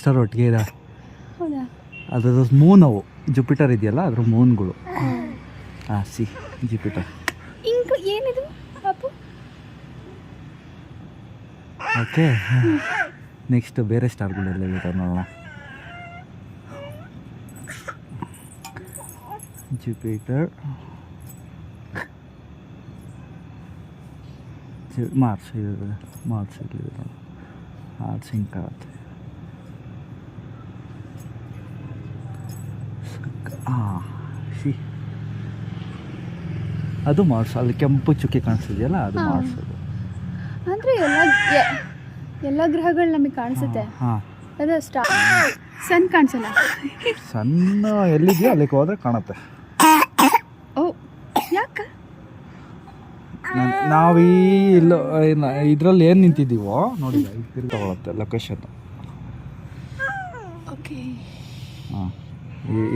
Star ಒಟ್ಟಿಗೆ ಇದೆ. ಹೌದಾ? ಅದ್ರದ್ದು ಮೂನ್ ಅವು ಜುಪಿಟರ್ ಇದೆಯಲ್ಲ ಅದ್ರ ಮೂನ್ಗಳು. ಹಾಂ ಸಿ ಜುಪಿಟರ್. ಇಂಕು ಏನಿದು ಪಾಪು? ಓಕೆ, ನೆಕ್ಸ್ಟ್ ಬೇರೆ ಸ್ಟಾರ್ಗಳೆಲ್ಲ ಇದೆ ನೋಡೋಣ. ಜುಪಿಟರ್, ಮಾರ್ಚ್ ಇದೆ, ಮಾರ್ಚ್ ಇಲ್ಲಿದೆ ನೋಡಿ. ಮಾರ್ಚ್ ಹಿಂಗೆ ಕಾಣುತ್ತೆ. ಹಾಂ ಸಿ ಅದು ಮಾರ್ಸ್. ಅಲ್ಲಿ ಕೆಂಪು ಚುಕ್ಕಿ ಕಾಣಿಸ್ತಿದೆಯಲ್ಲ ಅದು ಮಾರ್ಸ್. ಅದು ಅಂದರೆ ಎಲ್ಲ ಗ್ರಹಗಳು ನಮಗೆ ಕಾಣಿಸುತ್ತೆ. ಹಾಂ, ಅದು ಸ್ಟಾರ್. ಸನ್ ಕಾಣಿಸಲ್ಲ. ಸಣ್ಣ ಎಲ್ಲಿದೆಯೋ ಅಲ್ಲಿಗೆ ಹೋದರೆ ಕಾಣುತ್ತೆ. ಓ ಯಾಕೆ? ನಾವು ಇದರಲ್ಲಿ ಏನು ನಿಂತಿದ್ದೀವೋ ನೋಡಿ, ತಿರುಗಿ ತಗೊಳುತ್ತೆ ಲೊಕೇಶನ್. ಓಕೆ. ಹಾಂ,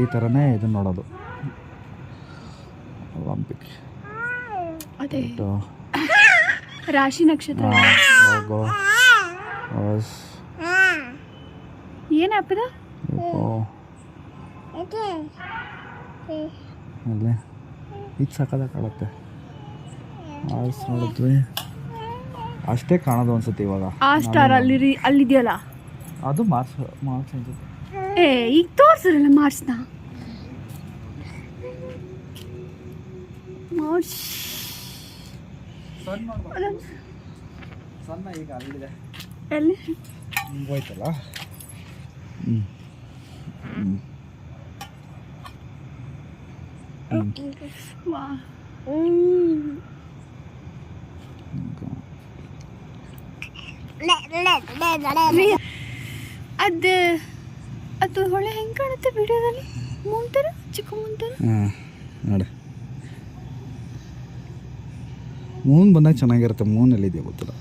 ಈ ಥರನೇ ಇದನ್ನು ನೋಡೋದು. ಒಲಿಂಪಿಕ್ ಅದೇ ರಾಶಿ ನಕ್ಷತ್ರ. ಏನು ಆ್ಯಪ್ ಅಲ್ಲೇ ಇದು ಸಕ್ಕದಾಗ ಕಾಣುತ್ತೆ. ನೋಡಿದ್ವಿ ಅಷ್ಟೇ ಕಾಣೋದು ಅನ್ಸುತ್ತೆ ಇವಾಗ. ಆ ಸ್ಟಾರ್ ಅಲ್ಲಿದೆಯಲ್ಲ ಅದು ಮಾರ್ಚ್ ಅನ್ಸುತ್ತೆ. ಏ ಈಗ ತೋರಿಸಿರಲ್ಲ ಮಾರ್ಚ್ನ. ಮಾರ್ಚ್ ಸಣ್ಣ ಈಗ ಅಲ್ಲಿದೆ. ಎಲ್ಲಿ ಹೋಯ್ತಲ್ಲ. ವಾ. ಅದು ಹೊಳೆ ಹೆಂಗೆ ಕಾಣುತ್ತೆ ವಿಡಿಯೋದಲ್ಲಿ? ಮುಂತರ ಚಿಕ್ಕ ಮುಂತರ. ಹಾಂ ನೋಡಿ, ಮೂನ್ ಬಂದಾಗ ಚೆನ್ನಾಗಿರುತ್ತೆ. ಮೂನ್ ಎಲ್ಲಿದೆಯಾ ಗೊತ್ತಿಲ್ಲ.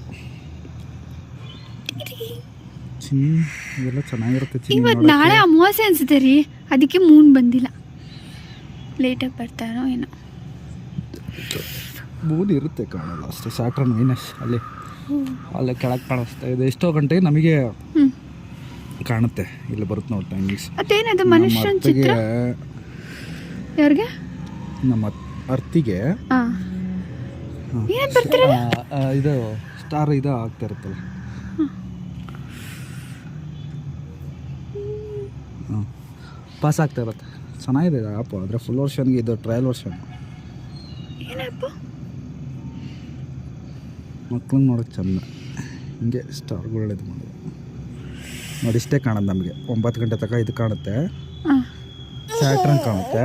ಇದೆಲ್ಲ ಚೆನ್ನಾಗಿರುತ್ತೆ. ಇವತ್ತು ನಾಳೆ ಅಮಾವಾಸ್ಯೆ ಅನ್ಸುತ್ತೆ ರೀ, ಅದಕ್ಕೆ ಮೂನ್ ಬಂದಿಲ್ಲ. ಲೇಟಾಗಿ ಬರ್ತಾರೋ ಏನೋ. ಮೂನ್ ಇರುತ್ತೆ, ಕಾಣಲ್ಲ ಅಷ್ಟೇ. ಸ್ಯಾಟರ್ನ್ ವೀನಸ್ ಅಲ್ಲೇ ಕೆಳಗೆ ಕಾಣಿಸ್ತಾ ಇದೆ. ಎಷ್ಟೋ ಗಂಟೆಗೆ ನಮಗೆ ಕಾಣುತ್ತೆ. ಇಲ್ಲಿ ಬರುತ್ತೆ ನೋಡಿ ಟೈಮಿಂಗ್ಸ್. ಅದೇನದು ಮನುಷ್ಯನ ಚಿತ್ರ? ಯಾರಿಗೆ? ನಮ್ಮ ಅರ್ತಿಗೆ ಇದು ಸ್ಟಾರ್ ಇದು ಆಗ್ತಾ ಇರುತ್ತಲ್ಲ. ಪಾಸ್ ಆಗ್ತಾ ಇರುತ್ತೆ. ಚೆನ್ನಾಗಿದೆ ಆ್ಯಪ್. ಆದರೆ ಫುಲ್ ವರ್ಷನ್ಗೆ ಇದು ಟ್ರಯಲ್ ವರ್ಷನ್. ಮಕ್ಳನ್ನ ನೋಡೋಕ್ಕೆ ಚೆಂದ. ಹಿಂಗೆ ಸ್ಟಾರ್ಗಳು ಇದು ಮಾಡೋದು ನೋಡಿ. ಇಷ್ಟೇ ಕಾಣೋದು ನಮಗೆ. 9 ಗಂಟೆ ತನಕ ಇದು ಕಾಣುತ್ತೆ. ಸ್ಯಾಟ್ರನ್ ಕಾಣುತ್ತೆ.